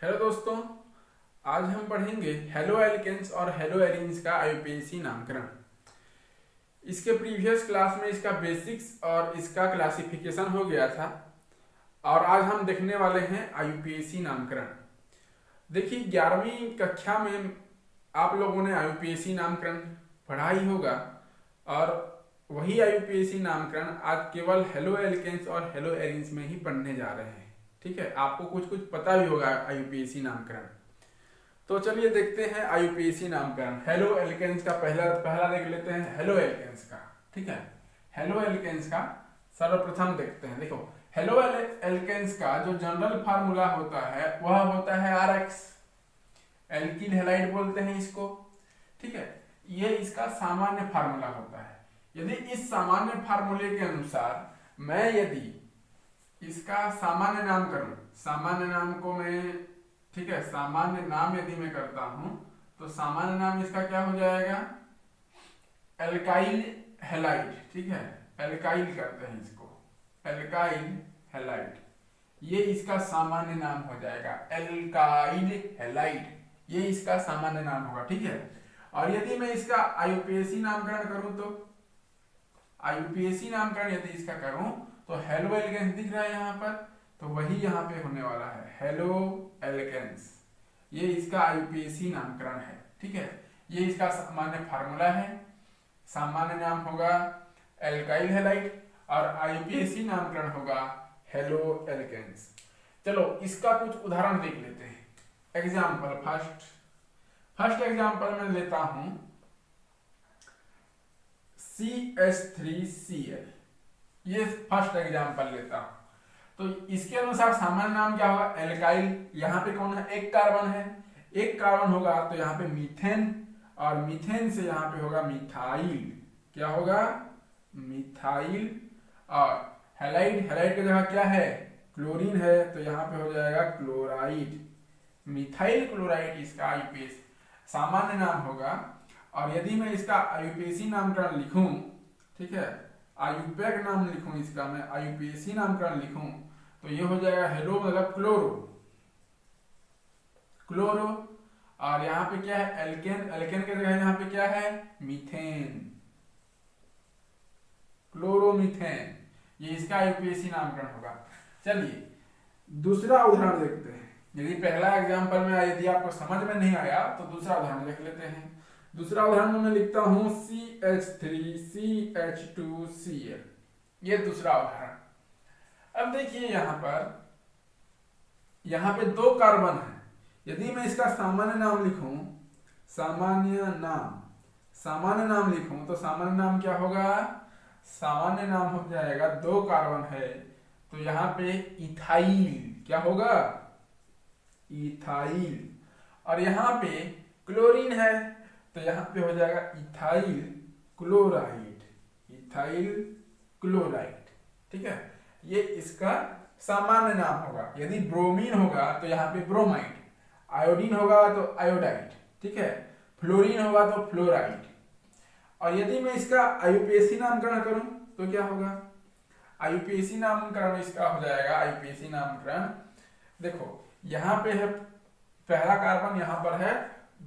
Hello दोस्तों, आज हम पढ़ेंगे हेलो एल्केन्स और हेलो एरीन्स का आईयूपीएसी नामकरण। इसके प्रीवियस क्लास में इसका बेसिक्स और इसका क्लासिफिकेशन हो गया था और आज हम देखने वाले हैं आईयूपीएसी नामकरण। देखिए, 11वीं कक्षा में आप लोगों ने आईयूपीएसी नामकरण पढ़ा ही होगा और वही आईयूपीएसी नामकरण आज केवल हेलो एल्केन्स और हेलो एरीन्स में ही पढ़ने जा रहे हैं। ठीक है, आपको कुछ कुछ पता भी होगा आईयूपीएसी नामकरण। तो चलिए देखते हैं आईयूपीएसी नामकरण। हेलो एल्केन्स का पहला देख लेते हैं हेलो एल्केन्स का। ठीक है, हेलो एल्केन्स का सर्वप्रथम देखते हैं। देखो, हेलो एल्केन्स का जो जनरल फार्मूला होता है वह होता है RX, एल्किल हैलाइड बोलते हैं इसको। ठीक है, ये इसका सामान्य फार्मूला होता है। यदि इस सामान्य फार्मूले के अनुसार मैं यदि इसका सामान्य नाम करूं, सामान्य नाम को मैं, ठीक है, सामान्य नाम यदि मैं करता हूं तो सामान्य नाम इसका क्या हो जाएगा, एल्काइल हैलाइड। ठीक है, एल्काइल करते हैं इसको, एल्काइल हैलाइड, ये इसका सामान्य नाम हो जाएगा, एल्काइल हैलाइड, ये इसका सामान्य नाम होगा। ठीक है, और यदि मैं इसका आईयूपीएसी नामकरण करूं तो आईयूपीएसी नामकरण यदि इसका करूं तो हेलो एल्केन्स दिख रहा है यहाँ पर, तो वही यहाँ पे होने वाला है, हेलो एल्केन्स। ये इसका आईयूपीएसी नामकरण है। ठीक है, ये इसका सामान्य फार्मूला है, सामान्य नाम होगा एल्काइल हैलाइड और आईयूपीएसी नामकरण होगा हेलो एल्केन्स। चलो इसका कुछ उदाहरण देख लेते हैं। एग्जाम्पल फर्स्ट एग्जाम्पल मैं लेता हूं CH3Cl, ये फर्स्ट एग्जाम्पल लेता हूं। तो इसके अनुसार सामान्य नाम क्या होगा, एल्काइल। यहाँ पे कौन है, एक कार्बन है, एक कार्बन होगा तो यहाँ पे मीथेन, और मीथेन से यहाँ पे होगा मिथाइल। क्या होगा, मिथाइल। और हैलाइड, हैलाइड की जगह क्या है, क्लोरीन है, तो यहाँ पे हो जाएगा क्लोराइड, मिथाइल क्लोराइड इसका आईयूपीएसी सामान्य नाम होगा। और यदि मैं इसका आईयूपीएसी नामकरण लिखूं, ठीक है, आईयूपैक नाम लिखूं इसका, मैं आईयूपीएसी नामकरण लिखूं तो ये हो जाएगा हेलो मतलब क्लोरो, क्लोरो। और यहाँ पे क्या है, एल्केन, एल्केन के जगह यहाँ पे क्या है, मीथेन, क्लोरोमीथेन, ये इसका आईयूपीएसी नामकरण होगा। चलिए दूसरा उदाहरण देखते हैं। यदि पहला एग्जाम्पल में यदि आपको समझ में नहीं आया तो दूसरा उदाहरण देख लेते हैं। दूसरा उदाहरण में मैं लिखता हूं CH3CH2Cl, ये दूसरा उदाहरण। अब देखिए यहाँ पे दो कार्बन है। यदि मैं इसका सामान्य नाम लिखूं, सामान्य नाम लिखूं तो सामान्य नाम क्या होगा, सामान्य नाम हो जाएगा, दो कार्बन है तो यहाँ पे इथाइल, क्या होगा, इथाइल। और यहाँ पे क्लोरीन है तो यहाँ पे हो जाएगा इथाइल क्लोराइड, इथाइल क्लोराइड। ठीक है, ये इसका सामान्य नाम होगा। यदि ब्रोमीन होगा तो यहाँ पे ब्रोमाइड, आयोडीन होगा तो आयोडाइड, ठीक है, फ्लोरीन होगा तो फ्लोराइड। और यदि मैं इसका आईयूपीएसी नामकरण करूं तो क्या होगा, आईयूपीएसी नामकरण इसका हो जाएगा, आईयूपीएसी नामकरण देखो, यहाँ पे है पहला कार्बन, यहाँ पर है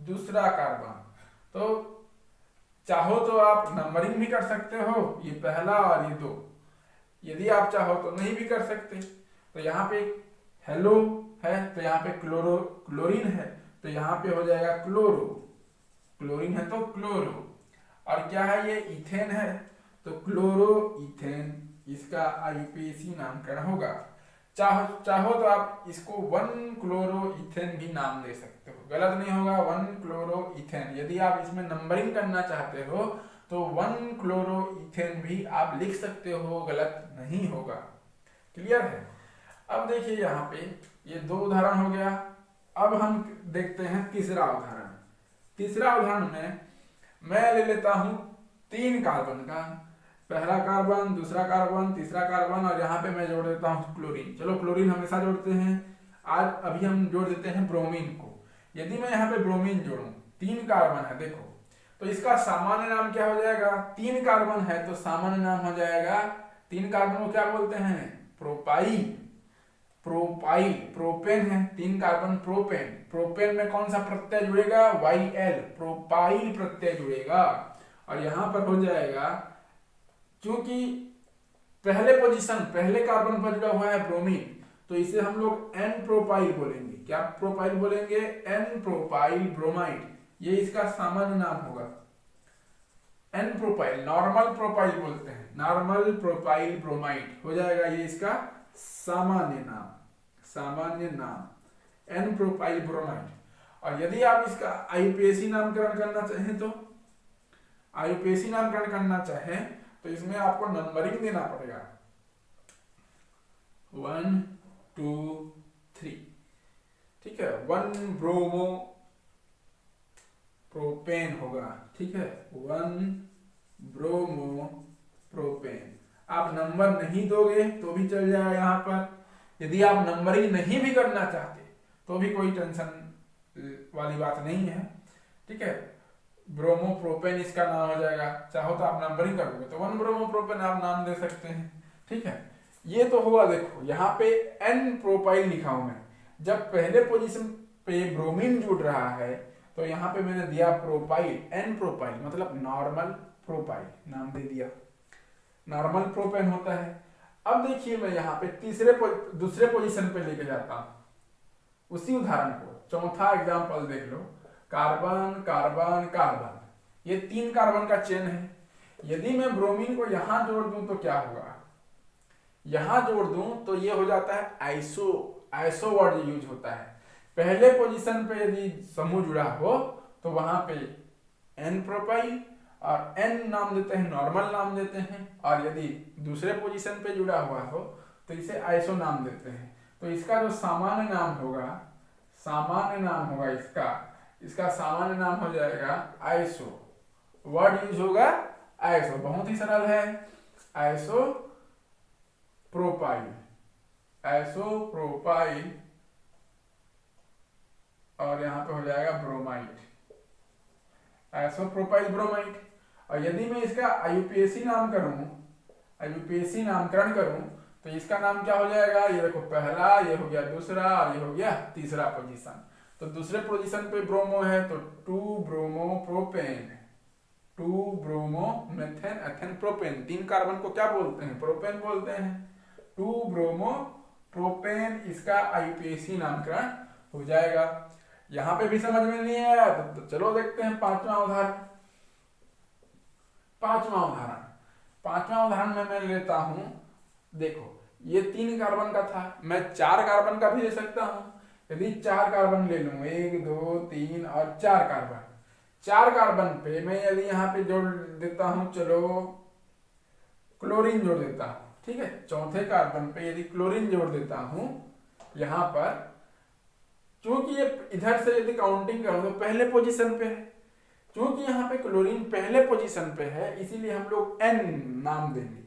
दूसरा कार्बन, तो चाहो तो आप नंबरिंग भी कर सकते हो, ये पहला और ये दो। यदि आप चाहो तो नहीं भी कर सकते। तो यहाँ पे हेलो है तो यहाँ पे क्लोरीन है तो यहाँ पे हो जाएगा क्लोरो, क्लोरीन है तो क्लोरो। और क्या है, ये इथेन है तो क्लोरो इथेन, इसका आईयूपीएसी नामकरण होगा। चाहो तो आप इसको 1-क्लोरो-इथेन भी नाम दे सकते हो, गलत नहीं होगा, 1-क्लोरो-इथेन। यदि आप इसमें नंबरिंग करना चाहते हो तो 1-क्लोरो-इथेन भी आप लिख सकते हो, गलत नहीं होगा। क्लियर है। अब देखिए यहाँ पे ये दो उदाहरण हो गया। अब हम देखते हैं तीसरा उदाहरण। तीसरा उदाहरण में मैं ले लेता हूं 3 कार्बन का, पहला कार्बन, दूसरा कार्बन, तीसरा कार्बन, और यहाँ पे मैं जोड़ देता हूँ क्लोरीन। चलो क्लोरीन हमेशा जोड़ते हैं, आज अभी हम जोड़ देते हैं ब्रोमीन को। यदि मैं यहाँ पे ब्रोमीन जोड़ूं, 3 कार्बन है देखो, तो इसका सामान्य नाम क्या हो जाएगा, 3 कार्बन है तो सामान्य नाम हो जाएगा, 3 कार्बन को क्या बोलते हैं, प्रोपाइल। प्रोपाइल, प्रोपेन है, 3 कार्बन प्रोपेन, प्रोपेन में कौन सा प्रत्यय जुड़ेगा, YL, प्रोपाइल प्रत्यय जुड़ेगा। और यहां पर हो जाएगा, क्योंकि पहले पोजीशन पहले कार्बन पर जुड़ा हुआ है ब्रोमीन, तो इसे हम लोग एन प्रोपाइल बोलेंगे। क्या प्रोपाइल बोलेंगे, एन प्रोपाइल ब्रोमाइड, ये इसका सामान्य नाम होगा। एन प्रोपाइल, नॉर्मल प्रोपाइल बोलते हैं, नॉर्मल प्रोपाइल ब्रोमाइड हो जाएगा ये इसका सामान्य नाम, सामान्य नाम एन प्रोपाइल ब्रोमाइड। और यदि आप इसका आईयूपीएसी नामकरण करना चाहें, तो आईयूपीएसी नामकरण करना चाहें तो इसमें आपको नंबरिंग देना पड़ेगा, 1 2 3, ठीक है। 1 ब्रोमो प्रोपेन होगा, ठीक है, 1 ब्रोमो प्रोपेन। आप नंबर नहीं दोगे तो भी चल जाएगा यहाँ पर। यदि आप नंबरिंग नहीं भी करना चाहते तो भी कोई टेंशन वाली बात नहीं है, ठीक है। ब्रोमो प्रोपेन इसका नाम हो जाएगा। चाहो तो आप नंबरिंग करोगे तो 1 ब्रोमो प्रोपेन आप नाम दे सकते हैं, ठीक है। ये तो हुआ, देखो यहाँ पे एन प्रोपाइल लिखा हूं मैं। जब पहले पोजीशन पे ब्रोमीन जुड़ रहा है तो यहाँ पे मैंने दिया प्रोपाइल, एन प्रोपाइल मतलब नॉर्मल प्रोपाइल नाम दे दिया, नॉर्मल प्रोपेन होता है। अब देखिए मैं यहाँ पे दूसरे पोजीशन पे लेके जाता हूं उसी उदाहरण को। चौथा एग्जांपल देख लो, कार्बन कार्बन कार्बन, ये 3 कार्बन का चेन है। यदि मैं ब्रोमीन को यहां जोड़ दूं तो क्या होगा, यहां जोड़ दूं तो ये हो जाता है आइसो, आइसो वर्ड यूज होता है। पहले पोजीशन पे यदि समूह जुड़ा हो तो वहां पे एन प्रोपाइल और एन नाम देते हैं, नॉर्मल नाम देते हैं। और यदि दूसरे पोजीशन पे जुड़ा हुआ हो तो इसे आइसो नाम देते हैं। तो इसका जो सामान्य नाम होगा, सामान्य नाम होगा इसका सामान्य नाम हो जाएगा आइसो, वर्ड यूज होगा आइसो, बहुत ही सरल है, आइसो प्रोपाइल, आइसो प्रोपाइल। और यहां पे हो जाएगा ब्रोमाइड, आइसोप्रोपाइल ब्रोमाइड। और यदि मैं इसका आईयूपीएसी नाम करूं, आईयूपीएसी नामकरण करूं तो इसका नाम क्या हो जाएगा, ये देखो पहला, ये हो गया दूसरा और ये हो गया तीसरा पोजीशन। तो दूसरे पोजीशन पे ब्रोमो है तो 2 bromo propane, 2 bromo methane ethane propane. 3 carbon को क्या बोलते हैं, प्रोपेन बोलते हैं। 2 ब्रोमो प्रोपेन इसका आईयूपीएसी नामकरण हो जाएगा। यहां पे भी समझ में नहीं आया तो चलो देखते हैं 5वां उदाहरण। 5वां उदाहरण में मैं लेता हूं, देखो ये 3 कार्बन का था, मैं 4 कार्बन का भी ले सकता हूं। यदि 4 कार्बन ले लूं, 1 2 3 और 4 कार्बन, 4 कार्बन पे मैं यदि यहाँ पे जोड़ देता हूं, चलो क्लोरीन जोड़ देता हूं, ठीक है। चौथे कार्बन पे यदि क्लोरीन जोड़ देता हूं यहां पर, क्योंकि ये इधर से यदि काउंटिंग करूं तो पहले पोजीशन पे है, क्योंकि यहाँ पे क्लोरीन पहले पोजीशन पे है इसीलिए हम लोग एन नाम देंगे।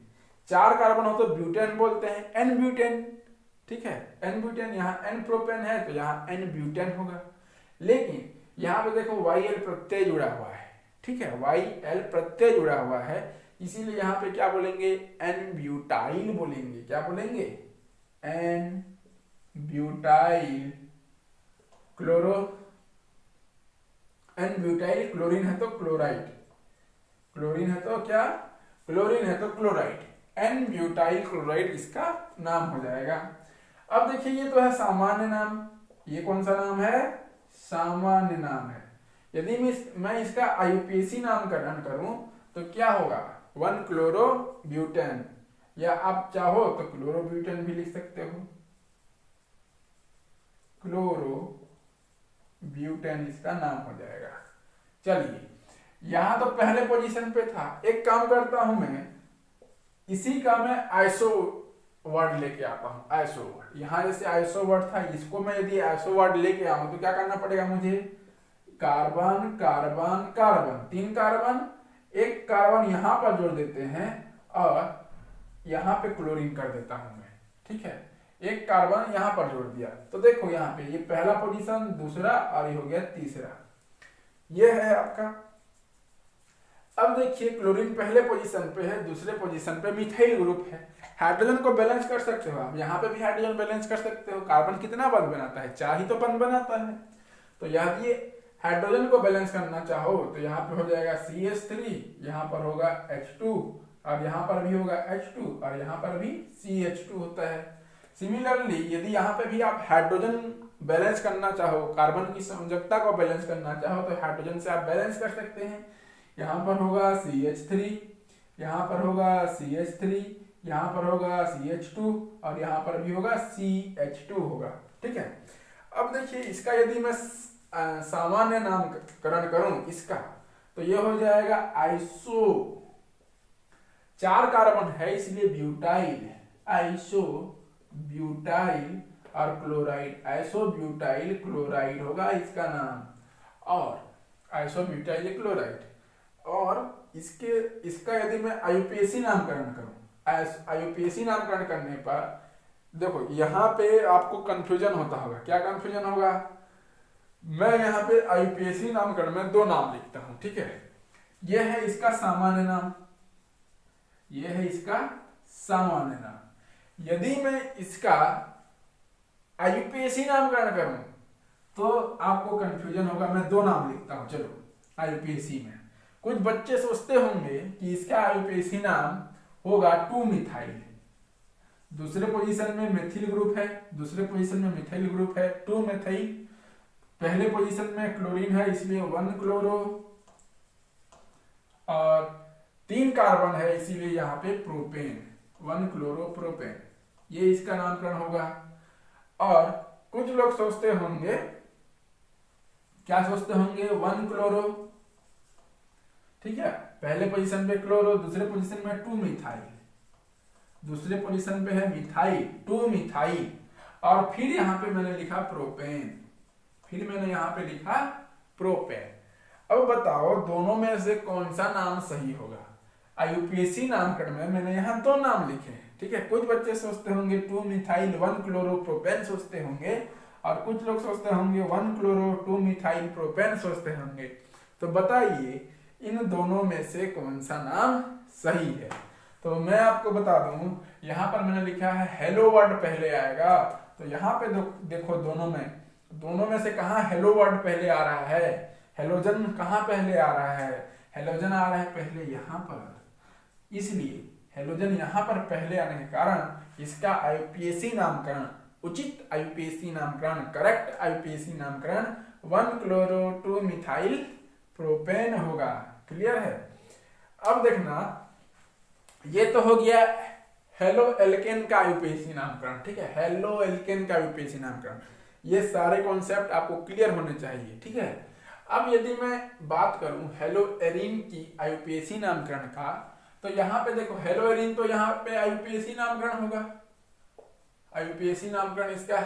4 कार्बन हो तो ब्यूटेन बोलते हैं, एन ब्यूटेन, ठीक है, एन ब्यूटेन। यहाँ एन प्रोपेन है तो यहाँ एन ब्यूटेन होगा। लेकिन यहाँ पे देखो YL प्रत्यय जुड़ा हुआ है, ठीक है, YL प्रत्यय जुड़ा हुआ है, इसीलिए यहाँ पे क्या बोलेंगे, एन ब्यूटाइल बोलेंगे। क्या बोलेंगे, N butyl chloro, N butyl. Chlorine है तो क्लोराइड, क्लोरीन है तो क्या, क्लोरीन है तो क्लोराइड, एन ब्यूटाइल क्लोराइड इसका नाम हो जाएगा। अब देखिए ये तो है सामान्य नाम, ये कौन सा नाम है, सामान्य नाम है। यदि मैं इसका आईयूपीएसी नामकरण करूं तो क्या होगा, 1 क्लोरो ब्यूटेन, या आप चाहो तो क्लोरो ब्यूटेन भी लिख सकते हो, क्लोरो ब्यूटेन इसका नाम हो जाएगा। चलिए यहां तो पहले पोजीशन पे था, एक काम करता हूं मैं, इसी का मैं आइसो वर्ड लेके आता हूं, आइसो वर्ड। यहां जैसे आइसो वर्ड था, इसको मैं यदि आइसो वर्ड लेके आऊं तो क्या करना पड़ेगा मुझे, carbon carbon carbon, 3 carbon, 1 carbon यहां पर जोड़ देते हैं और यहां पे क्लोरीन कर देता हूं मैं, ठीक है। 1 कार्बन यहां पर जोड़ दिया तो देखो यहाँ पे ये पहला पोजीशन, दूसरा और ये हो गया तीसरा, ये है आपका। अब देखिए क्लोरीन पहले पोजीशन पे है, दूसरे पोजीशन पे मिथाइल ग्रुप है। हाइड्रोजन को बैलेंस कर सकते हो आप, यहाँ पे भी हाइड्रोजन बैलेंस कर सकते हो। कार्बन कितना बंद बनाता है, 4 ही तो बंद बनाता है। तो यहाँ ये हाइड्रोजन को बैलेंस करना चाहो तो यहाँ पे हो जाएगा CH3, यहाँ पर होगा H2 और यहाँ पर भी होगा H2 और यहाँ पर भी CH2 होता है। सिमिलरली यदि यहाँ पे भी आप हाइड्रोजन बैलेंस करना चाहो, कार्बन की संयोजकता को बैलेंस करना चाहो तो हाइड्रोजन से आप बैलेंस कर सकते हैं। यहाँ पर होगा CH3, यहाँ पर होगा CH3, यहाँ पर होगा CH2 और यहाँ पर भी होगा CH2 होगा। ठीक है, अब देखिए इसका यदि मैं सामान्य नामकरण करूं इसका तो ये हो जाएगा आइसो, 4 कार्बन है इसलिए ब्यूटाइल, आइसो ब्यूटाइल और क्लोराइड, आइसो ब्यूटाइल क्लोराइड होगा इसका नाम, और आइसो ब्यूटाइल क्लोराइड। और इसका यदि मैं IUPAC नामकरण करूं, IUPAC नामकरण करने पर देखो यहाँ पे आपको कंफ्यूजन होता होगा। क्या कंफ्यूजन होगा, मैं यहाँ पे IUPAC नामकरण में 2 नाम लिखता हूं। ठीक है, यह है इसका सामान्य नाम, यह है इसका सामान्य नाम। यदि मैं इसका IUPAC नामकरण करूं तो आपको कंफ्यूजन होगा। मैं 2 नाम लिखता हूं, चलो IUPAC में। कुछ बच्चे सोचते होंगे कि इसका IUPAC नाम होगा 2-मिथाइल, दूसरे पोजीशन में मिथिल ग्रुप है, दूसरे पोजीशन में मिथाइल ग्रुप है, 2-मिथाइल। पहले पोजीशन में क्लोरीन है इसलिए 1-क्लोरो और 3 कार्बन है इसीलिए यहाँ पे प्रोपेन, 1-क्लोरो-प्रोपेन, ये इसका नामकरण होगा। और कुछ लोग सोचते होंगे, क्या सोचते होंगे, 1-क्लोरो, ठीक है, पहले पोजीशन पे क्लोरो, दूसरे पोजीशन में 2-मिथाइल, दूसरे पोजीशन पे है मिथाइल, 2-मिथाइल और फिर यहाँ पे मैंने लिखा प्रोपेन, फिर मैंने यहाँ पे लिखा प्रोपेन। अब बताओ दोनों में से कौन सा नाम सही होगा। IUPAC नामकरण में मैंने यहाँ 2 नाम लिखे हैं। ठीक है, कुछ बच्चे सोचते होंगे 2-मिथाइल 1-क्लोरो-प्रोपेन सोचते होंगे और कुछ लोग सोचते होंगे 1-क्लोरो 2-मिथाइल प्रोपेन सोचते होंगे। तो बताइए इन दोनों में से कौन सा नाम सही है। तो मैं आपको बता दूं, यहाँ पर मैंने लिखा है हेलो वर्ड पहले आएगा, तो यहाँ पे देखो दोनों में से कहाँ हेलो वर्ड पहले आ रहा है, हेलोजन कहाँ पहले आ रहा है, हेलोजन आ रहा है पहले यहाँ पर, इसलिए हेलोजन यहाँ पर पहले आने के कारण इसका IUPAC नामकरण, उचित IUPAC नामकरण, करेक्ट IUPAC नामकरण 1-क्लोरो 2-मिथाइल प्रोपेन होगा। क्लियर है। अब देखना, ये तो हो गया हेलो एल्केन का IUPAC नामकरण। ठीक है, हेलो एल्केन का IUPAC नामकरण, ये सारे कॉन्सेप्ट आपको क्लियर होने चाहिए। ठीक है, अब यदि मैं बात करूं हेलो एरीन की IUPAC नामकरण का, तो यहाँ पे देखो हेलो एरीन तो यहाँ पे IUPAC नामकरण होगा, IUPAC नामकरण इसका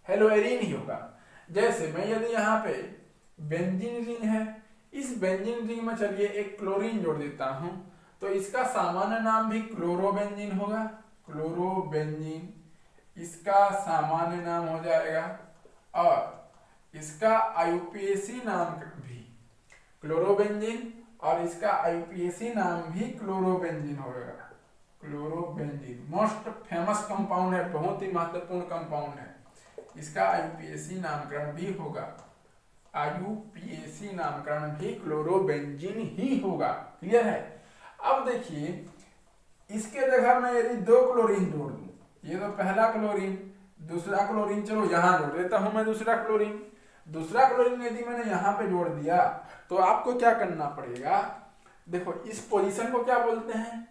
हेलो एरीन ही होगा। जैसे मैं यदि यहाँ पे बेंजीन रिंग है, इस बेंजीन रिंग में चलिए एक क्लोरीन जोड़ देता हूं तो इसका सामान्य नाम भी क्लोरोबेंजीन होगा, क्लोरोबेंजीन इसका सामान्य नाम हो जाएगा और इसका IUPAC नाम भी क्लोरोबेंजीन और इसका IUPAC नाम भी क्लोरोबेंजीन होगा। क्लोरोबेंजीन मोस्ट फेमस कंपाउंड है, बहुत ही महत्वपूर्ण कंपाउंड है, इसका IUPAC नामकरण भी होगा, IUPAC नामकरण भी क्लोरोबेंजीन ही होगा। क्लियर है। अब देखिए इसके जगह मैं यदि 2 क्लोरीन जोड़ दूं, ये तो पहला क्लोरीन, दूसरा क्लोरीन, चलो यहां जोड़ देता हूं मैं दूसरा क्लोरीन यदि मैंने यहां पे जोड़ दिया तो आपको क्या करना पड़ेगा, देखो इस पोजीशन को क्या बोलते हैं,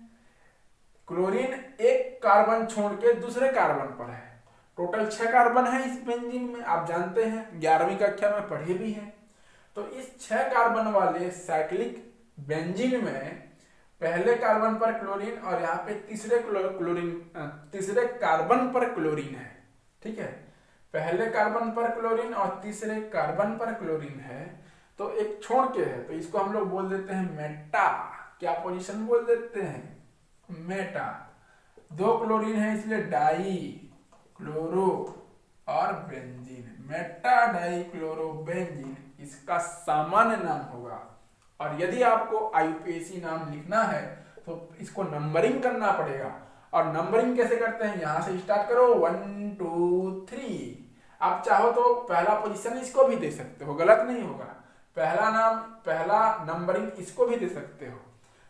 क्लोरीन एक कार्बन छोड़ के दूसरे कार्बन पर है, टोटल 6 कार्बन है इस बेंजीन में, आप जानते हैं 11वीं कक्षा में पढ़े भी हैं। तो इस 6 कार्बन वाले साइक्लिक बेंजीन में पहले कार्बन पर क्लोरीन और यहाँ पे तीसरे कार्बन पर क्लोरीन है। ठीक है, पहले कार्बन पर क्लोरीन और तीसरे कार्बन पर क्लोरीन है, तो एक छोड़ के है तो इसको हम लोग बोल देते हैं मेटा। क्या पोजीशन बोल देते हैं, मेटा। 2 क्लोरीन है इसलिए डाई क्लोरो और benzene, Meta die chloro benzene इसका सामान्य नाम होगा और यदि आपको IUPAC नाम लिखना है तो इसको नंबरिंग करना पड़ेगा। और नंबरिंग कैसे करते हैं, यहां से स्टार्ट करो 1 2 3। आप चाहो तो पहला पोजीशन इसको भी दे सकते हो, गलत नहीं होगा। पहला नंबरिंग इसको भी दे सकते हो।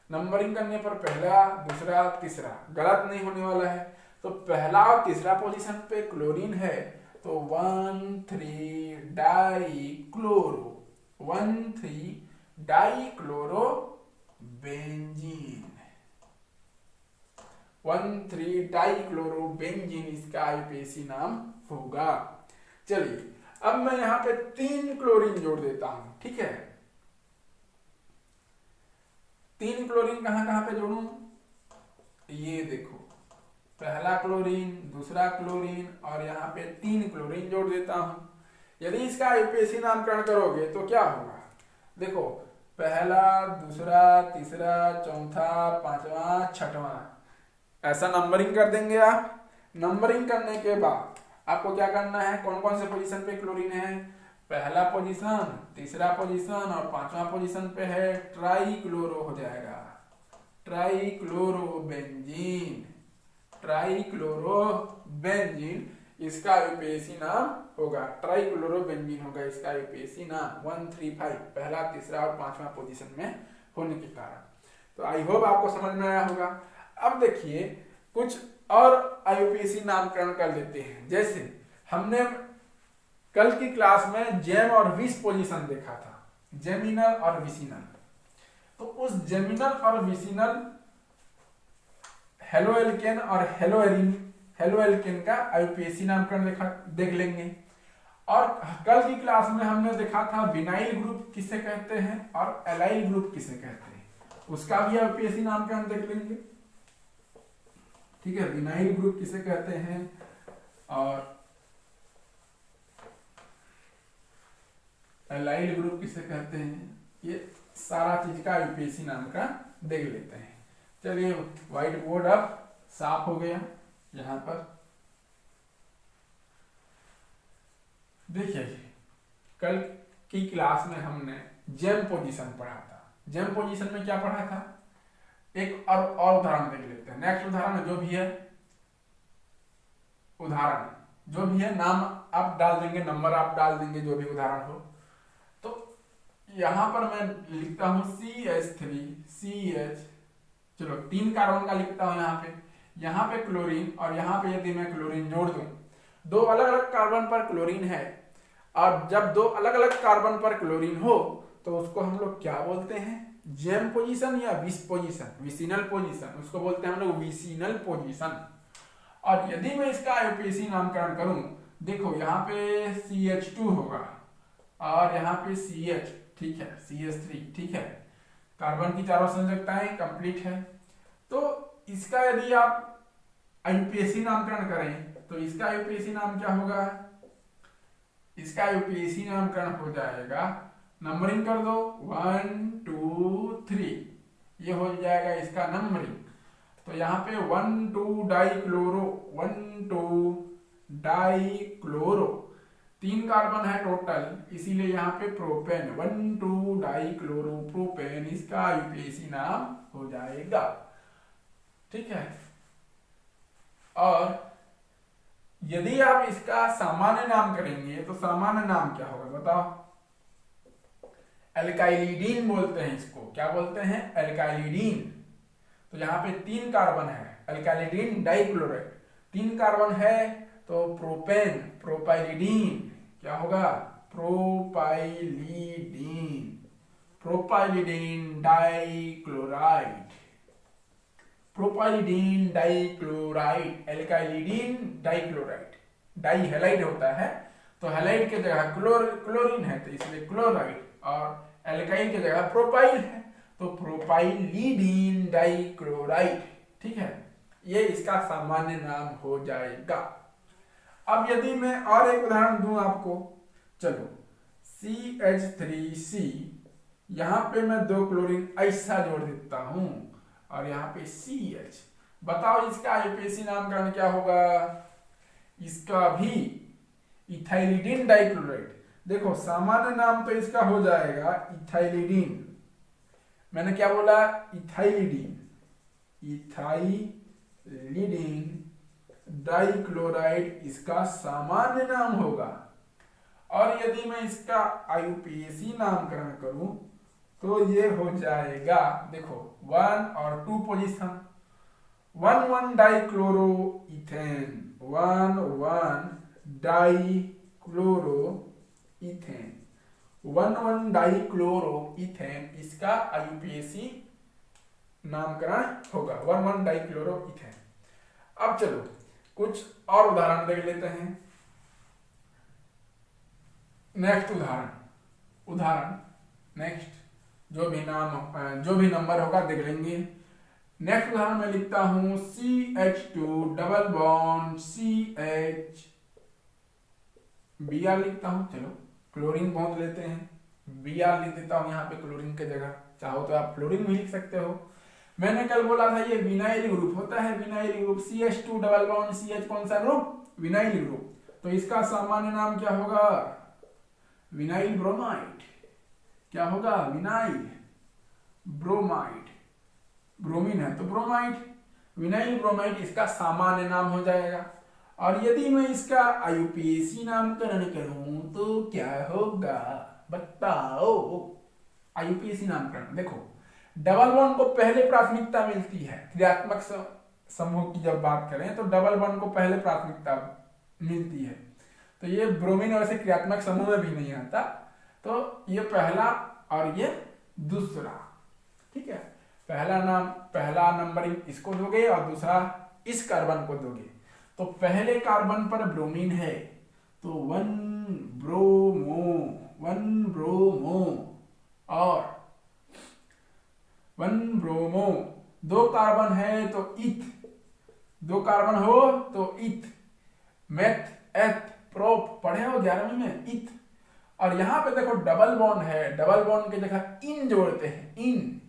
नंबरिंग करने पर पहला, दूसरा, तीसरा, गलत नहीं होने वाला है। तो पहला और तीसरा पोजीशन पे क्लोरीन है तो 1 3 dichloro, 1 3 dichloro benzene, 1 3 dichloro benzene इसका IUPAC नाम होगा। चलिए अब मैं यहां पे 3 क्लोरीन जोड़ देता हूं, ठीक है। 3 क्लोरीन कहां कहां पे जोड़ूं, ये देखो, पहला क्लोरीन, दूसरा क्लोरीन और यहाँ पे 3 क्लोरीन जोड़ देता हूं। यदि इसका IUPAC नामकरण करोगे तो क्या होगा, देखो, पहला, दूसरा, तीसरा, चौथा, पांचवा, छठवां, ऐसा नंबरिंग कर देंगे आप। नंबरिंग करने के बाद आपको क्या करना है, कौन कौन से पोजीशन पे क्लोरीन है, पहला पोजीशन, तीसरा पोजीशन और पांचवा पोजीशन पे है ट्राइक्लोरो हो जाएगा, ट्राइक्लोरोबेंजीन, ट्राइक्लोरोबेंजीन इसका IUPAC नाम होगा, ट्राइक्लोरोबेंजीन होगा इसका IUPAC नाम। 1 3 5 पहला, तीसरा और पांचवा पोजीशन में होने के कारण। तो आई होप आपको समझ में आया होगा। अब देखिए कुछ और IUPAC नामकरण कर लेते हैं। जैसे हमने कल की क्लास में जेम और विस पोजीशन देखा था, जेमिनल और विसिनल। तो उस जेमिनल और विसिनल हेलो एल्केन और हेलो एल्केन का IUPAC नामकरण देख लेंगे। और कल की क्लास में हमने देखा था विनाइल ग्रुप किसे कहते हैं और एलाइल ग्रुप किसे कहते हैं, उसका भी IUPAC नामकरण देख लेंगे, ठीक है। विनाइल ग्रुप किसे कहते हैं और एलाइल ग्रुप किसे कहते हैं, ये सारा चीज का IUPAC नामकरण देख लेते हैं। चलिए व्हाइट बोर्ड अब साफ हो गया। यहां पर देखिए कल की क्लास में हमने जेम पोजीशन पढ़ा था। जेम पोजीशन में क्या पढ़ा था, एक और उदाहरण देख लेते हैं। नेक्स्ट उदाहरण जो भी है, उदाहरण जो भी है, नाम आप डाल देंगे, नंबर आप डाल देंगे, जो भी उदाहरण हो। तो यहां पर मैं लिखता हूं CH3CH, चलो 3 कार्बन का लिखता हूं यहाँ पे क्लोरीन, और यहाँ पे यदि मैं क्लोरीन जोड़ दूं, 2 अलग अलग कार्बन पर क्लोरीन है, और जब 2 अलग अलग कार्बन पर क्लोरीन हो तो उसको हम लोग क्या बोलते हैं, जेम पोजीशन या विस पोजीशन, विसिनल पोजीशन, उसको बोलते हैं हम लोग विसिनल पोजीशन। और यदि मैं इसका IUPAC नामकरण करूं, देखो यहाँ पे CH2 होगा और यहाँ पे CH, ठीक है, CH3, ठीक है, कार्बन की चारों संयोजकताएं कंप्लीट है। तो इसका यदि आप IUPAC नामकरण करें तो इसका IUPAC नाम क्या होगा, इसका IUPAC नामकरण हो जाएगा, नंबरिंग कर दो 1 2 3, ये हो जाएगा इसका नंबरिंग। तो यहाँ पे 1 2 डाइक्लोरो, 1 2 डाइक्लोरो, 3 कार्बन है टोटल, इसीलिए यहाँ पे प्रोपेन, 1 2 डाइक्लोरो प्रोपेन इसका IUPAC नाम हो जाएगा, ठीक है। और यदि आप इसका सामान्य नाम करेंगे तो सामान्य नाम क्या होगा बताओ, एल्काइलिडीन बोलते हैं इसको, क्या बोलते हैं, एल्काइलिडीन। तो यहाँ पे 3 कार्बन है, एल्काइलिडीन डाइक्लोराइड, 3 कार्बन है तो प्रोपेन, प्रोपाइलिडीन, क्या होगा, propylidene, propylidene dichloride, propylidene dichloride, alkylidene dichloride, dihalide होता है, तो हैलाइड के जगह क्लोरीन है तो इसलिए क्लोराइड, और एल्काइल की जगह प्रोपाइल है तो प्रोपाइलिडीन डाइक्लोराइड, ठीक है, ये इसका सामान्य नाम हो जाएगा। अब यदि मैं और एक उदाहरण दूं आपको, चलो CH3C, यहां पे मैं 2 क्लोरीन ऐसा जोड़ देता हूं और यहाँ पे CH, बताओ इसका IUPAC नामकरण क्या होगा, इसका भी इथाइलिडीन डाइक्लोराइड। देखो सामान्य नाम तो इसका हो जाएगा इथाइलिडीन, मैंने क्या बोला, इथाइलिडीन, इथाइलिडीन डाइक्लोराइड इसका सामान्य नाम होगा। और यदि मैं इसका आईयूपीएसी नामकरण करूं तो ये हो जाएगा, देखो 1 और 2 position, 1,1 dichloro ethane, 1,1 dichloro ethane, 1,1 dichloro ethane इसका आईयूपीएसी नामकरण होगा, 1,1 डाइक्लोरो इथेन। अब चलो कुछ और उदाहरण देख लेते हैं। नेक्स्ट उदाहरण नेक्स्ट जो भी नंबर होगा देख लेंगे। नेक्स्ट उदाहरण में लिखता हूं CH2 double bond CH, Br लिखता हूं। चलो क्लोरीन बॉन्ड लेते हैं, Br लिख देता हूं यहाँ पे क्लोरीन के जगह, चाहो तो आप फ्लोरीन भी लिख सकते हो। मैंने कल बोला था ये विनाइल ग्रुप होता है, vinyl group CH2 double bond CH कौन सा ग्रुप, विनाइल ग्रुप, तो इसका सामान्य नाम क्या होगा, विनाइल ब्रोमाइड। क्या होगा, विनाइल ब्रोमाइड, ब्रोमीन है तो ब्रोमाइड, विनाइल ब्रोमाइड इसका सामान्य नाम हो जाएगा। और यदि मैं इसका आईयूपीएसी नामकरण करूं तो क्या होगा, बताओ। आईयूपीएसी नामकरण देखो, डबल बॉन्ड को पहले प्राथमिकता मिलती है, क्रियात्मक समूह की जब बात करें तो डबल बॉन्ड को पहले प्राथमिकता मिलती है। तो ये ब्रोमीन वैसे क्रियात्मक समूह में भी नहीं आता, तो ये पहला और ये दूसरा, ठीक है। पहला नंबरिंग इसको दोगे और दूसरा इस कार्बन को दोगे। तो पहले कार्बन पर ब्रोमीन है तो 1 ब्रोमो और 1 ब्रोमो, 2 कार्बन है तो इथ, 2 कार्बन हो तो इथ, मेथ एथ प्रोप पढ़े हो 11वीं में, इथ। और यहां पे देखो डबल बॉन्ड है, डबल बॉन्ड की जगह इन जोड़ते हैं, इन,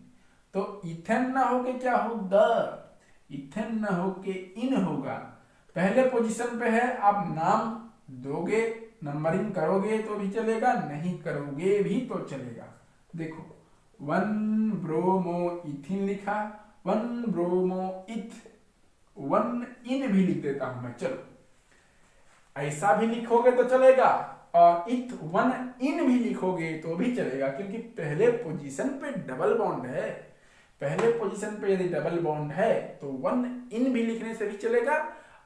तो इथेन ना होके क्या होगा, इथेन ना होके इन होगा। पहले पोजीशन पे है, आप नाम दोगे, नंबरिंग करोगे तो भी चलेगा, नहीं करोगे भी तो चलेगा। देखो 1 ब्रोमो इथिन लिखा, 1 ब्रोमो इथ, 1 इन भी लिख देता हूं मैं। चलो ऐसा भी लिखोगे तो चलेगा, और इथ 1 इन भी लिखोगे तो भी चलेगा, क्योंकि पहले पोजीशन पे डबल बॉन्ड है। पहले पोजीशन पे यदि डबल बॉन्ड है तो 1 इन भी लिखने से भी चलेगा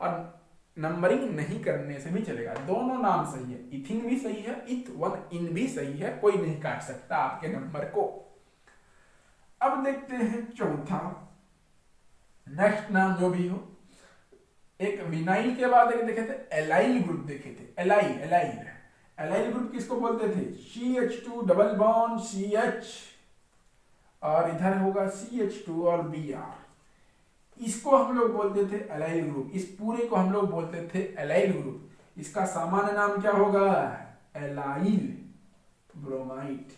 और नंबरिंग नहीं करने से भी चलेगा। दोनों नाम सही है, इथिन भी सही है, इथ 1 इन भी सही है, कोई नहीं काट सकता आपके नंबर को। अब देखते हैं चौथा, नेक्स्ट नाम जो भी हो। एक विनाइल के बाद एक देखे थे एलाइल ग्रुप, देखे थे एलाइल ग्रुप किसको बोलते थे, CH2 डबल बॉन्ड CH और इधर होगा CH2 और Br, इसको हम लोग बोलते थे एलाइल ग्रुप। इस पूरे को हम लोग बोलते थे एलाइल ग्रुप। इसका सामान्य नाम क्या होगा, एलाइल ब्रोमाइड,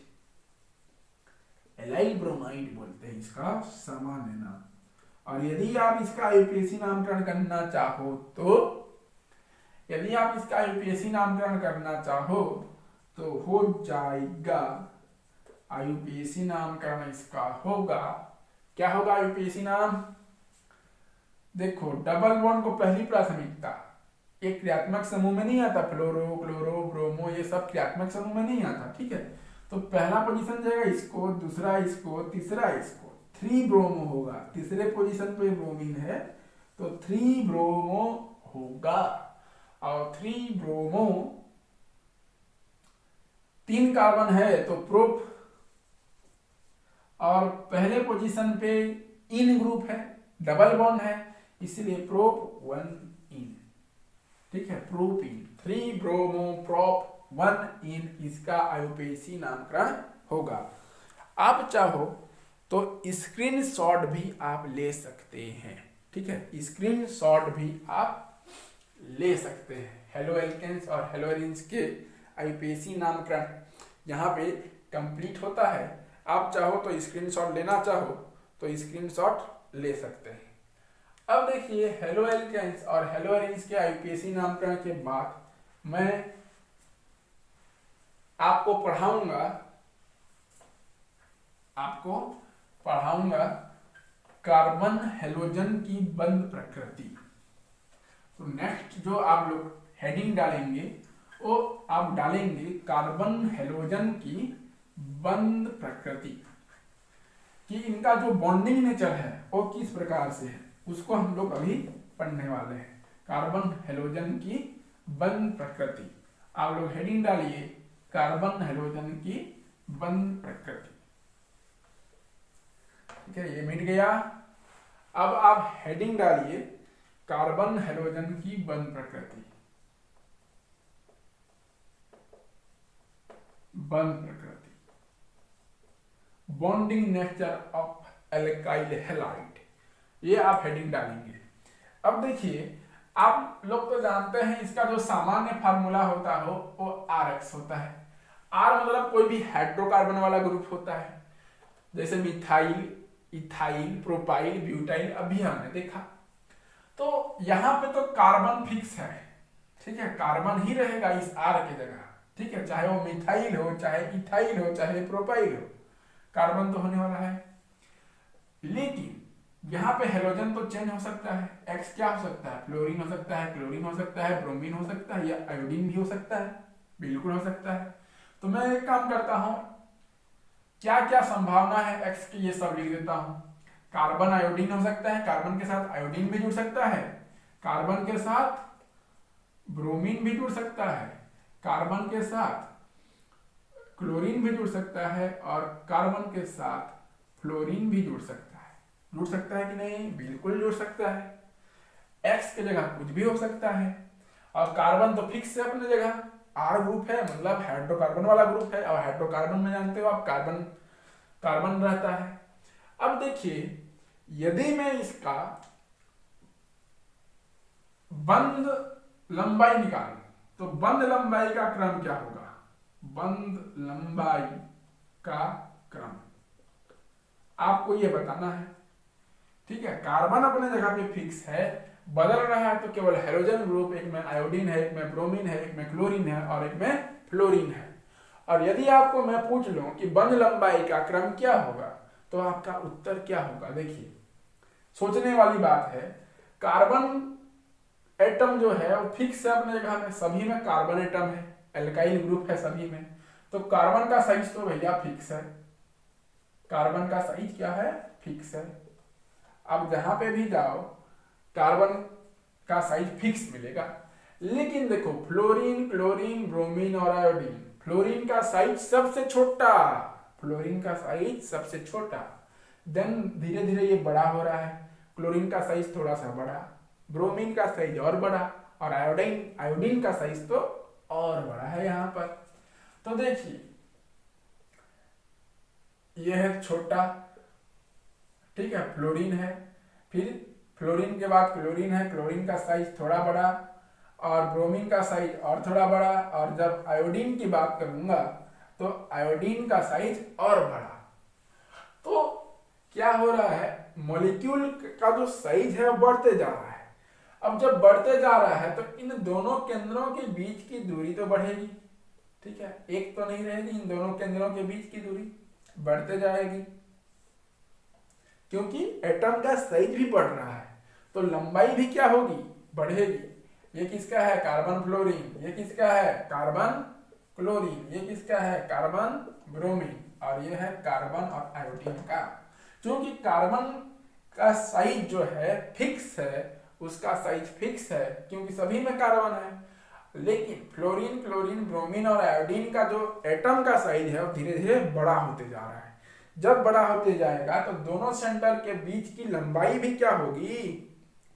एलाइल ब्रोमाइड बोलते हैं इसका सामान्य नाम। और यदि आप इसका आईयूपीएसी नामकरण करना चाहो तो, यदि आप इसका आईयूपीएसी नामकरण करना चाहो तो हो जाएगा, आईयूपीएसी नामकरण इसका होगा, क्या होगा आईयूपीएसी नाम, देखो डबल बॉन्ड को पहली प्राथमिकता, एक क्रियात्मक समूह में नहीं आता, फ्लोरो क्लोरो ब्रोमो ये सब क्रियात्मक समूह में नहीं आता, ठीक है। तो पहला पोजीशन जाएगा इसको, दूसरा इसको, तीसरा इसको, 3 ब्रोमो होगा। तीसरे पोजीशन पे ब्रोमीन है तो 3 ब्रोमो होगा। और 3 ब्रोमो, 3 कार्बन है तो प्रोप, और पहले पोजीशन पे इन ग्रुप है, डबल बॉन्ड है, इसलिए प्रोप 1 इन, ठीक है, प्रोपीन। 3 ब्रोमो प्रोप 1 इन इसका आईयूपीएसी नामकरण होगा। आप चाहो तो स्क्रीनशॉट भी आप ले सकते हैं, ठीक है, स्क्रीनशॉट भी आप ले सकते हैं। हेलो एल्केन्स और हेलो एरिन्स के आईयूपीएसी नामकरण यहाँ पे कंप्लीट होता है। आप चाहो तो स्क्रीनशॉट लेना चाहो तो स्क्रीनशॉट ले सकते हैं। अब देखिए हेलो एल्केन्स और हेलो एरिन्स के आईयूपीएसी नामकरण के बाद मैं आपको पढ़ाऊंगा, आपको पढ़ाऊंगा कार्बन हैलोजन की बंद प्रकृति। तो नेक्स्ट जो आप लोग हेडिंग डालेंगे वो आप डालेंगे कार्बन हैलोजन की बंद प्रकृति, कि इनका जो बॉन्डिंग नेचर है वो किस प्रकार से है, उसको हम लोग अभी पढ़ने वाले हैं। कार्बन हैलोजन की बंद प्रकृति, आप लोग हेडिंग डालिए कार्बन हैलोजन की बंद प्रकृति। ठीक है, ये मिट गया। अब आप हेडिंग डालिए कार्बन हैलोजन की बंद प्रकृति, बंद प्रकृति, bonding nature of alkyl halide, ये आप हेडिंग डालेंगे। अब देखिए, आप लोग तो जानते हैं इसका जो सामान्य फार्मूला होता है वो RX होता है। R मतलब कोई भी हाइड्रोकार्बन वाला ग्रुप होता है, जैसे मिथाइल, इथाइल, प्रोपाइल, ब्यूटाइल, अभी हमने देखा। तो यहाँ पे तो कार्बन फिक्स है, ठीक है, कार्बन ही रहेगा इस R की जगह, ठीक है, चाहे वो मिथाइल हो, चाहे इथाइल हो, चाहे प्रोपाइल हो, कार्बन तो होने वाला है। लेकिन यहाँ पे हेलोजन तो चेंज हो सकता है, X क्या हो सकता है, फ्लोरीन हो सकता है, क्लोरीन हो सकता है, ब्रोमीन हो सकता है, या आयोडीन भी हो सकता है, बिल्कुल हो सकता है। तो मैं एक काम करता हूं, क्या क्या संभावना है X की ये सब लिख देता हूं। कार्बन आयोडीन हो सकता है, कार्बन के साथ आयोडीन भी जुड़ सकता है, कार्बन के साथ ब्रोमीन भी जुड़ सकता है, कार्बन के साथ क्लोरीन भी जुड़ सकता है, और कार्बन के साथ फ्लोरीन भी जुड़ सकता है। जुड़ सकता है कि नहीं, बिल्कुल जुड़ सकता है। X की जगह कुछ भी हो सकता है, और कार्बन तो फिक्स है अपनी जगह, R ग्रुप है, मतलब हाइड्रोकार्बन वाला ग्रुप है, और हाइड्रोकार्बन में जानते हो आप कार्बन कार्बन रहता है। अब देखिए, यदि मैं इसका बंद लंबाई निकालूं तो बंद लंबाई का क्रम क्या होगा, बंद लंबाई का क्रम आपको ये बताना है। ठीक है, कार्बन अपने जगह पे फिक्स है, बदल रहा है तो केवल हैलोजन ग्रुप, एक में आयोडीन है, एक में ब्रोमीन है, एक में क्लोरीन है, और एक में फ्लोरीन है। और यदि आपको मैं पूछ लूं कि बंद लंबाई का क्रम क्या होगा, तो आपका उत्तर क्या होगा। देखिए, सोचने वाली बात है। कार्बन एटम जो है वो फिक्स है अपने जगह में, सभी में कार्बन एटम है, एल्काइल ग्रुप है सभी में, तो कार्बन का साइज तो भैया फिक्स है, कार्बन का साइज क्या है, फिक्स है। अब जहां पे भी जाओ कार्बन का साइज फिक्स मिलेगा। लेकिन देखो, फ्लोरीन, क्लोरीन, ब्रोमीन और आयोडीन, फ्लोरीन का साइज सबसे छोटा, फ्लोरीन का साइज सबसे छोटा, देन धीरे धीरे ये बड़ा हो रहा है, क्लोरीन का साइज थोड़ा सा बड़ा, ब्रोमीन का साइज और बड़ा, और आयोडीन का साइज तो और बड़ा है यहां पर। तो देखिए, यह है छोटा, ठीक है, फ्लोरीन है, फिर फ्लोरीन के बाद क्लोरीन है, क्लोरीन का साइज थोड़ा बड़ा, और ब्रोमीन का साइज और थोड़ा बड़ा, और जब आयोडीन की बात करूंगा तो आयोडीन का साइज और बड़ा। तो क्या हो रहा है, मॉलिक्यूल का जो साइज है वो बढ़ते जा रहा है। अब जब बढ़ते जा रहा है तो इन दोनों केंद्रों के बीच की दूरी तो बढ़ेगी, ठीक है, एक तो नहीं रहेगी, इन दोनों केंद्रों के बीच की दूरी बढ़ते जाएगी, क्योंकि एटम का साइज भी बढ़ रहा है, तो लंबाई भी क्या होगी, बढ़ेगी। ये किसका है, कार्बन फ्लोरीन, ये किसका है, कार्बन क्लोरीन, ये किसका है, कार्बन ब्रोमीन, और ये है कार्बन और आयोडीन का। क्योंकि कार्बन का साइज जो है फिक्स है, उसका साइज फिक्स है क्योंकि सभी में कार्बन है। लेकिन फ्लोरीन, क्लोरीन, ब्रोमीन और आयोडीन का जो एटम का साइज है वो धीरे धीरे बड़ा होते जा रहा है। जब बड़ा होते जाएगा तो दोनों सेंटर के बीच की लंबाई भी क्या होगी,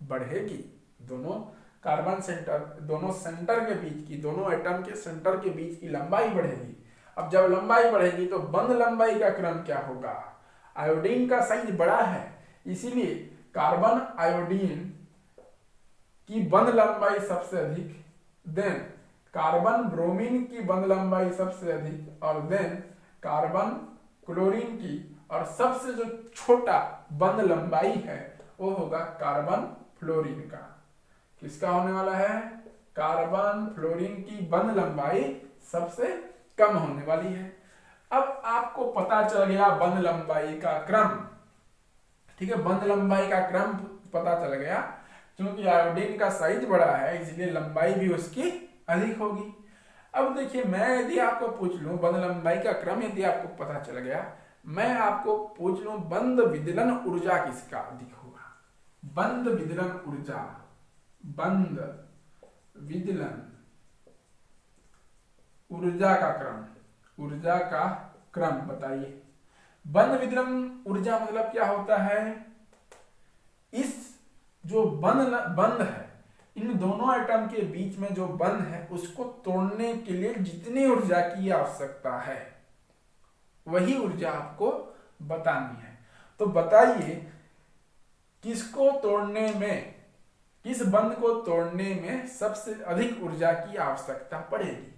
बढ़ेगी। दोनों कार्बन सेंटर, दोनों सेंटर के बीच की, दोनों एटम के सेंटर के बीच की लंबाई बढ़ेगी। अब जब लंबाई बढ़ेगी तो बंद लंबाई का क्रम क्या होगा, आयोडीन का साइज बड़ा है, इसीलिए कार्बन आयोडीन की बंद लंबाई सबसे अधिक, देन कार्बन ब्रोमीन की बंद लंबाई सबसे अधिक, और देन कार्बन क्लोरीन की, और सबसे जो छोटा बंद लंबाई है वो होगा कार्बन फ्लोरीन का। किसका होने वाला है, कार्बन फ्लोरीन की बंद लंबाई सबसे कम होने वाली है। अब आपको पता चल गया बंद लंबाई का क्रम, ठीक है, बंध लंबाई का क्रम पता चल गया। क्योंकि आयोडीन का साइज बड़ा है इसलिए लंबाई भी उसकी अधिक होगी। अब देखिए, मैं यदि आपको पूछ लूं बंध लंबाई का क्रम यदि आपको पता चल गया, मैं आपको पूछ लूं बंध विदलन ऊर्जा किसका अधिक होगा। बंध विदलन ऊर्जा, बंध विदलन ऊर्जा का क्रम, ऊर्जा का क्रम बताइए। बंध विदलन ऊर्जा मतलब क्या होता है, इस जो बंध है, इन दोनों एटम के बीच में जो बंध है उसको तोड़ने के लिए जितनी ऊर्जा की आवश्यकता है वही ऊर्जा आपको बतानी है। तो बताइए किसको तोड़ने में, किस बंध को तोड़ने में सबसे अधिक ऊर्जा की आवश्यकता पड़ेगी।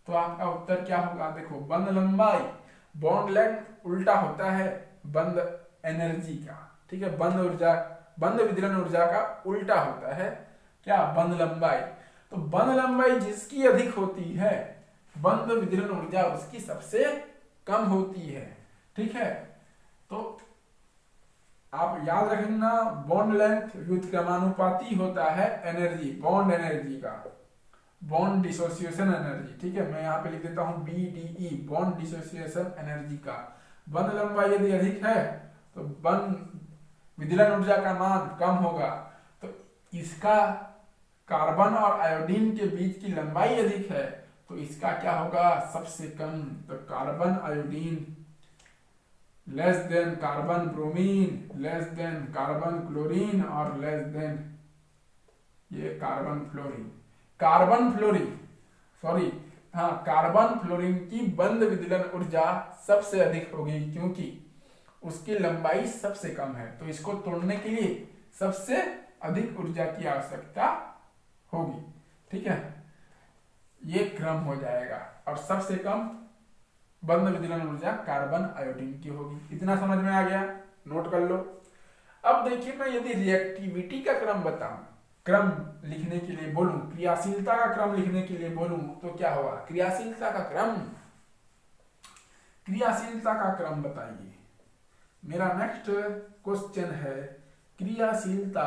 तो आपका उत्तर क्या होगा, देखो बंध लंबाई, बॉन्ड लेंथ उल्टा होता है बंध एनर्जी का, ठीक है, बंध ऊर्जा, बंध विदलन ऊर्जा का उल्टा होता है क्या, बंध लंबाई। तो बंध लंबाई जिसकी अधिक होती है बंध विदलन ऊर्जा उसकी सबसे कम होती है, ठीक है। तो आप याद रखना बॉन्ड लेंथ व्युत्क्रमानुपाती होता है एनर्जी, बॉन्ड एनर्जी का, बॉन्ड डिसोसिएशन एनर्जी, ठीक है। मैं यहाँ पे लिख देता हूँ BDE, बॉन्ड डिसोसिएशन एनर्जी का। बंध लंबाई यदि अधिक है तो बंध विदलन ऊर्जा का मान कम होगा। तो इसका कार्बन और आयोडीन के बीच की लंबाई अधिक है तो इसका क्या होगा, सबसे कम। तो carbon iodine less than carbon bromine, less than carbon chlorine और लेस देन ये carbon fluorine, carbon fluorine sorry हाँ, कार्बन फ्लोरीन की बंध विदलन ऊर्जा सबसे अधिक होगी क्योंकि उसकी लंबाई सबसे कम है। तो इसको तोड़ने के लिए सबसे अधिक ऊर्जा की आवश्यकता होगी, ठीक है। ये क्रम हो जाएगा और सबसे कम बंध विदलन ऊर्जा कार्बन आयोडीन की होगी। इतना समझ में आ गया, नोट कर लो। अब देखिए, मैं यदि रिएक्टिविटी का क्रम बताऊं, क्रम लिखने के लिए बोलूं, क्रियाशीलता का क्रम लिखने के लिए बोलूं तो क्या होगा, क्रियाशीलता का क्रम, क्रियाशीलता का क्रम बताइए। मेरा नेक्स्ट क्वेश्चन है क्रियाशीलता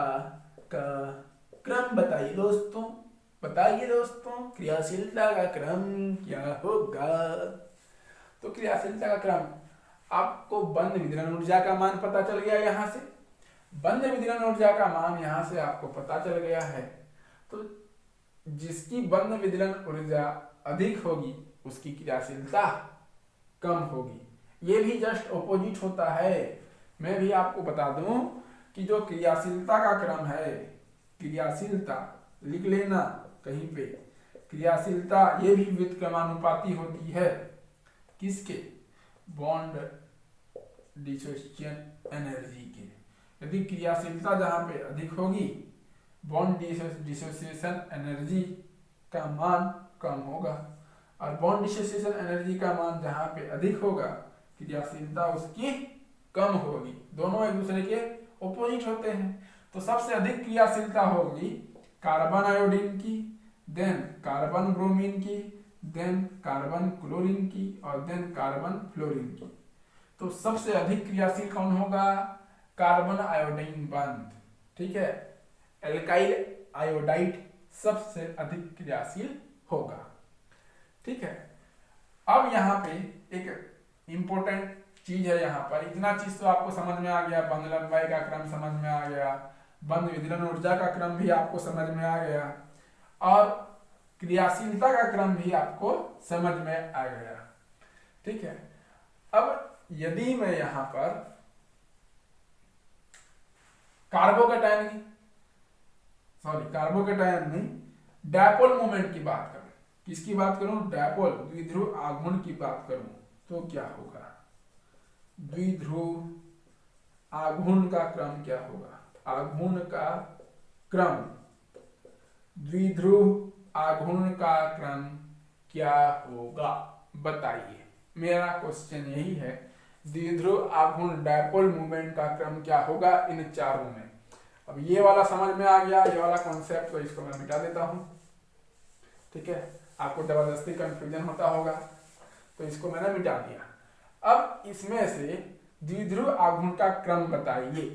का क्रम बताइए दोस्तों, बताइए दोस्तों क्रियाशीलता का क्रम क्या होगा। तो क्रियाशीलता का क्रम, आपको बंध विदलन ऊर्जा का मान पता चल गया, यहां से बंध विदलन ऊर्जा का मान यहां से आपको पता चल गया है। तो जिसकी बंध विदलन ऊर्जा अधिक होगी उसकी क्रियाशीलता कम होगी। ये भी जस्ट ऑपोजिट होता है। मैं भी आपको बता दूं कि जो क्रियाशीलता का क्रम है, क्रियाशीलता लिख लेना कहीं पे, क्रियाशीलता ये भी व्युत्क्रमानुपाती होती है किसके, बॉन्ड डिसोसिएशन एनर्जी के। यदि क्रियाशीलता जहां पे अधिक होगी बॉन्ड डिसोसिएशन एनर्जी का मान कम होगा, और बॉन्ड डिसोसिएशन एनर्जी का मान जहां पे अधिक होगा क्रियाशीलता उसकी कम होगी। दोनों एक दूसरे के ऑपोजिट होते हैं। तो सबसे अधिक क्रियाशीलता होगी कार्बन आयोडीन की, देन कार्बन ब्रोमीन की, देन कार्बन क्लोरीन की और देन कार्बन फ्लोरीन की। तो सबसे अधिक क्रियाशील कौन होगा, कार्बन आयोडीन बंध, ठीक है। एल्काइल आयोडाइड सबसे अधिक क्रियाशील होगा, ठीक है। अब यहाँ पे एक इंपॉर्टेंट चीज है, यहाँ पर इतना चीज तो आपको समझ में आ गया, बंध लंबाई का क्रम समझ में आ गया, बंध विदलन ऊर्जा का क्रम भी आपको समझ में आ गया और क्रियाशीलता का क्रम भी आपको समझ में आ गया, ठीक है। अब यदि मैं यहां पर कार्बोकेटायन की कार्बोकेटायन में डायपोल मोमेंट की बात करूं, किसकी बात करूं, डायपोल द्विध्रुव आघूर्ण की बात करूं तो क्या होगा, द्विध्रुव आघूर्ण का क्रम क्या होगा, आघूर्ण का क्रम, द्विध्रुव आघूर्ण का क्रम क्या होगा बताइए। मेरा क्वेश्चन यही है, द्विध्रुव आघूर्ण डायपोल मूवमेंट का क्रम क्या होगा इन चारों में। अब ये वाला समझ में आ गया, ये वाला कॉन्सेप्ट, तो इसको मैं मिटा देता हूं, ठीक है। आपको जबरदस्ती कंफ्यूजन होता होगा तो इसको मैंने मिटा दिया। अब इसमें से द्विध्रुव आघूर्ण का क्रम बताइए।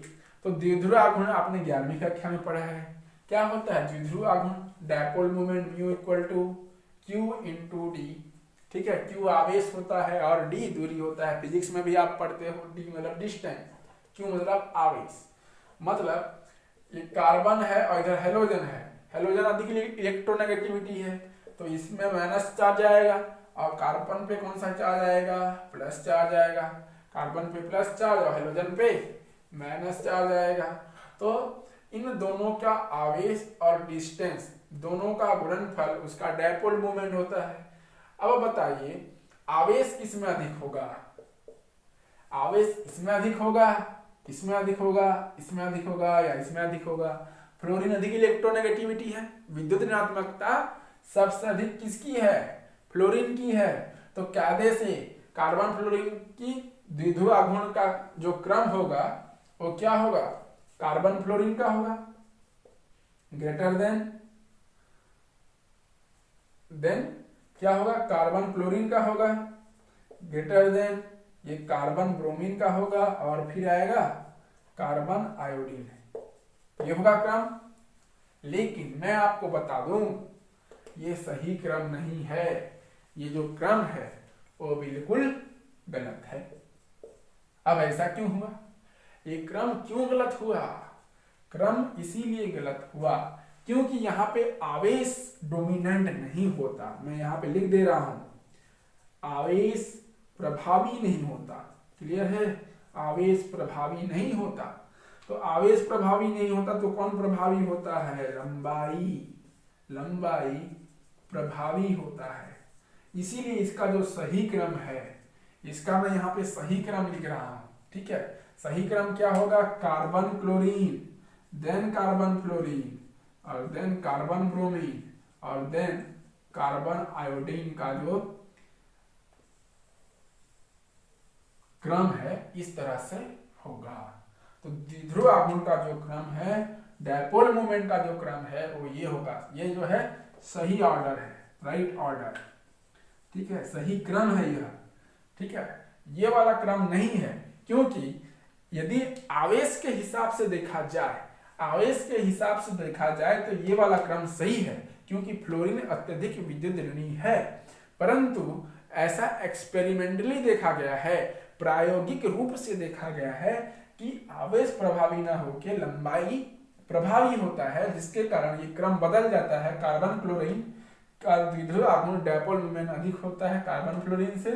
तो द्विध्रुव आघूर्ण आपने 11वीं कक्षा में पढ़ा है। क्या होता है द्विध्रुव आघूर्ण? Dipole moment mu equal to Q into D. ठीक है, क्यू आवेश होता है और डी दूरी होता है। फिजिक्स में भी आप पढ़ते हो, डी मतलब डिस्टेंस, क्यू मतलब आवेश। मतलब ये कार्बन है और इधर हेलोजन है, हेलोजन अधिक इलेक्ट्रोनेगेटिविटी है, तो इसमें माइनस चार्ज आएगा और कार्बन पे कौन सा चार्ज आएगा? प्लस चार्ज आएगा। कार्बन पे प्लस चार्ज और हेलोजन पे माइनस चार्ज आएगा। तो इन दोनों का आवेश और डिस्टेंस दोनों का गुणनफल उसका डायपोल मोमेंट होता है। अब बताइए आवेश किसमें अधिक होगा? आवेश इसमें अधिक होगा, इसमें अधिक होगा, इसमें अधिक होगा या इसमें अधिक होगा? फ्लोरीन अधिक इलेक्ट्रोनेगेटिविटी है, विद्युत ऋणात्मकता सबसे अधिक किसकी है? फ्लोरीन की है। तो कायदे से कार्बन फ्लोरीन की द्विध्रुव आघूर्ण का जो क्रम होगा वो क्या होगा? कार्बन फ्लोरीन का होगा, ग्रेटर देन क्या होगा? कार्बन क्लोरीन का होगा, ग्रेटर देन ये कार्बन ब्रोमीन का होगा और फिर आएगा कार्बन आयोडीन। ये होगा क्रम। लेकिन मैं आपको बता दूं ये सही क्रम नहीं है। ये जो क्रम है वो बिल्कुल गलत है। अब ऐसा क्यों हुआ? ये क्रम क्यों गलत हुआ? क्रम इसीलिए गलत हुआ क्योंकि यहाँ पे आवेश डोमिनेंट नहीं होता। मैं यहाँ पे लिख दे रहा हूं, आवेश प्रभावी नहीं होता। क्लियर है? आवेश प्रभावी नहीं होता। तो आवेश प्रभावी नहीं होता तो कौन प्रभावी होता है? लंबाई प्रभावी होता है। इसीलिए इसका जो सही क्रम है, इसका मैं यहाँ पे सही क्रम लिख रहा हूं। ठीक है, सही क्रम क्या होगा? Carbon chlorine, then carbon fluorine और देन कार्बन ब्रोमीन और देन कार्बन आयोडीन का जो क्रम है इस तरह से होगा। तो द्विध्रुव आघूर्ण का जो क्रम है, डायपोल मोमेंट का जो क्रम है वो ये होगा। ये जो है सही ऑर्डर है, राइट ऑर्डर। ठीक है, सही क्रम है यह। ठीक है, ये वाला क्रम नहीं है क्योंकि यदि आवेश के हिसाब से देखा जाए, आवेश के हिसाब से देखा जाए तो ये वाला क्रम सही है क्योंकि फ्लोरीन अत्यधिक विद्युत ऋणी है। परंतु ऐसा एक्सपेरिमेंटली देखा गया है, प्रायोगिक रूप से देखा गया है कि आवेश प्रभावी ना होकर लंबाई प्रभावी होता है, जिसके कारण ये क्रम बदल जाता है। कार्बन क्लोरीन का द्विध्रुव आघूर्ण डायपोल मोमेंट अधिक होता है कार्बन फ्लोरीन से,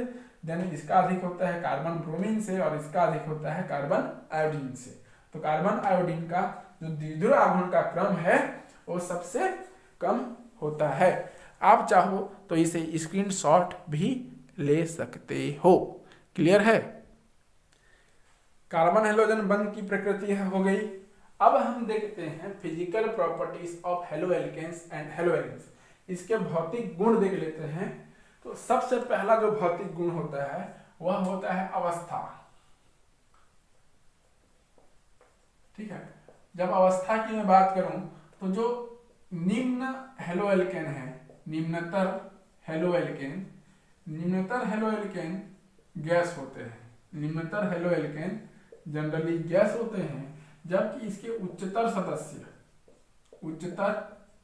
देन इसका अधिक होता है कार्बन ब्रोमीन से और इसका अधिक होता है कार्बन आयोडीन से। तो कार्बन आयोडीन का जो द्विध्रुव आघूर्ण का क्रम है वो सबसे कम होता है। आप चाहो तो इसे स्क्रीनशॉट भी ले सकते हो। क्लियर है? कार्बन हेलोजन बंध की प्रकृति हो गई। अब हम देखते हैं physical properties of haloalkanes and हेलोएरिन्स। इसके भौतिक गुण देख लेते हैं। तो सबसे पहला जो भौतिक गुण होता है वह होता है अवस्था। ठीक है, जब अवस्था की मैं बात करूं तो जो निम्न हेलोएल्केन है, निम्नतर हेलोएल्केन गैस होते हैं। निम्नतर हेलोएल्केन जनरली गैस होते हैं, जबकि इसके उच्चतर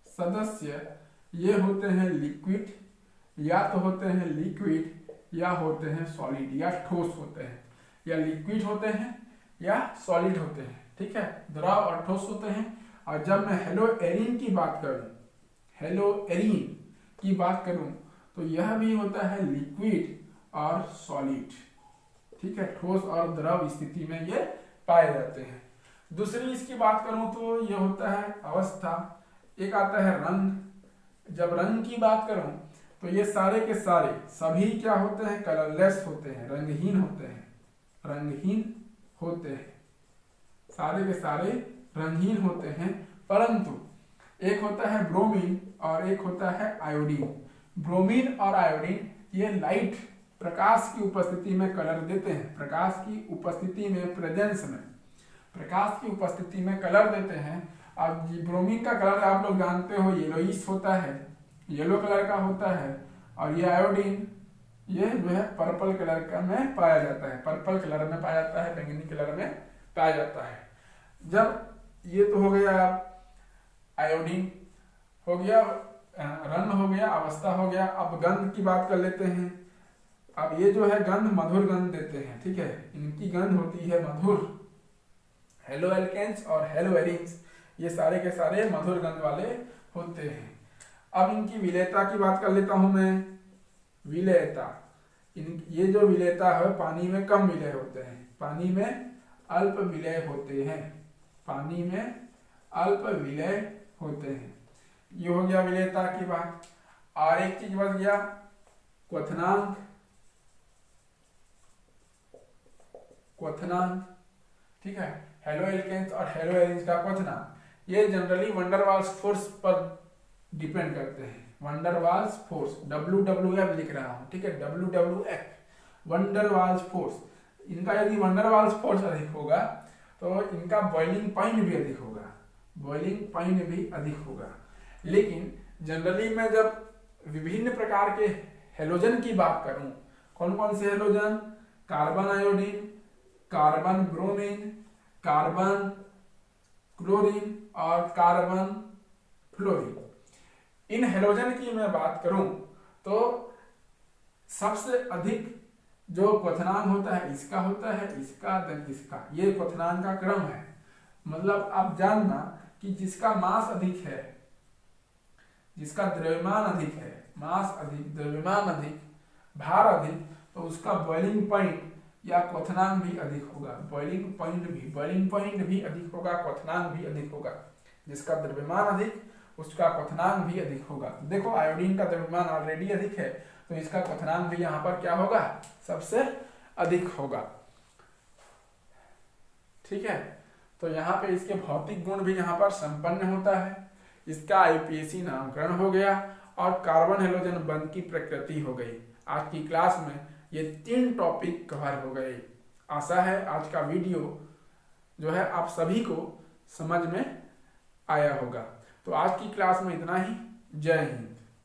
सदस्य ये होते हैं लिक्विड, या तो होते हैं लिक्विड या होते हैं सॉलिड या ठोस होते हैं, या लिक्विड होते हैं या सॉलिड होते हैं। ठीक है, द्रव और ठोस होते हैं। और जब मैं हेलोएरिन की बात करूं तो यह भी होता है लिक्विड और सॉलिड। ठीक है, ठोस और द्रव स्थिति में ये पाए जाते हैं। दूसरी इसकी बात करूं तो यह होता है अवस्था। एक आता है रंग। जब रंग की बात करूं तो ये सारे के सारे सभी क्या होते हैं? कलरलेस होते हैं, रंगहीन होते हैं। सारे के सारे रंगहीन होते हैं। परंतु एक होता है ब्रोमीन और एक होता है आयोडीन। ब्रोमीन और आयोडीन ये लाइट, प्रकाश की उपस्थिति में कलर देते हैं। प्रकाश की उपस्थिति में कलर देते हैं। अब ब्रोमीन का कलर आप लोग जानते हो येलोइश होता है, येलो कलर का होता है। और ये आयोडीन ये जो है पर्पल कलर का में पाया जाता है, पर्पल कलर में पाया जाता है, बैंगनी कलर में पाया जाता है। जब ये तो हो गया आयोडीन हो गया, रंग हो गया, अवस्था हो गया। अब गंध की बात कर लेते हैं। अब ये जो है गंध मधुर गंध देते हैं, ठीक है, इनकी गंध होती है मधुर। हेलो एल्केन्स और हेलो एरिन्स ये सारे के सारे मधुर गंध वाले होते हैं। अब इनकी विलेयता की बात कर लेता हूं मैं। विलेयता, ये जो विलेयता है पानी में कम विलेय होते हैं, पानी में अल्प विलेय होते हैं, पानी में अल्प विलेय होते हैं। ये हो गया विलेयता की बात। और एक चीज बच गया क्वथनांक। क्वथनांक, ठीक है, हेलो एल्केन्स और हेलो एरिन्स का क्वथनांक ये generally van der Waals force पर डिपेंड करते हैं। Van der Waals force, WWF लिख रहा हूं, ठीक है, WWF, van der Waals force. इनका यदि वैन डर वाल्स फोर्स अधिक होगा तो इनका बॉइलिंग पॉइंट भी अधिक होगा, बॉइलिंग पॉइंट भी अधिक होगा। लेकिन जनरली मैं जब विभिन्न प्रकार के हेलोजन की बात करूं, कौन कौन से halogen, carbon iodine, carbon bromine, carbon chlorine और कार्बन फ्लोरीन, इन हेलोजन की मैं बात करूं तो सबसे अधिक जो क्वथनांक होता है इसका होता है, इसका देन इसका, ये क्वथनांक का क्रम है। मतलब आप जानना कि जिसका मास अधिक है, जिसका द्रव्यमान अधिक है, मास अधिक, द्रव्यमान अधिक, भार अधिक, तो उसका बॉइलिंग पॉइंट या क्वथनांक भी अधिक होगा। बॉइलिंग पॉइंट भी अधिक होगा, क्वथनांक भी अधिक होगा। जिसका द्रव्यमान अधिक उसका क्वथनांक भी अधिक होगा। देखो आयोडीन का द्रव्यमान ऑलरेडी अधिक है तो इसका क्वथनांक भी यहाँ पर क्या होगा, सबसे अधिक होगा, ठीक है। तो यहाँ पे इसके भौतिक गुण भी यहाँ पर संपन्न होता है। इसका IUPAC नामकरण हो गया और कार्बन हेलोजन बंध की प्रकृति हो गई। आज की क्लास में ये 3 टॉपिक कवर हो गए। आशा है आज का वीडियो जो है आप सभी को समझ में आया होगा। तो आज की क्लास में इतना ही। जय हिंद।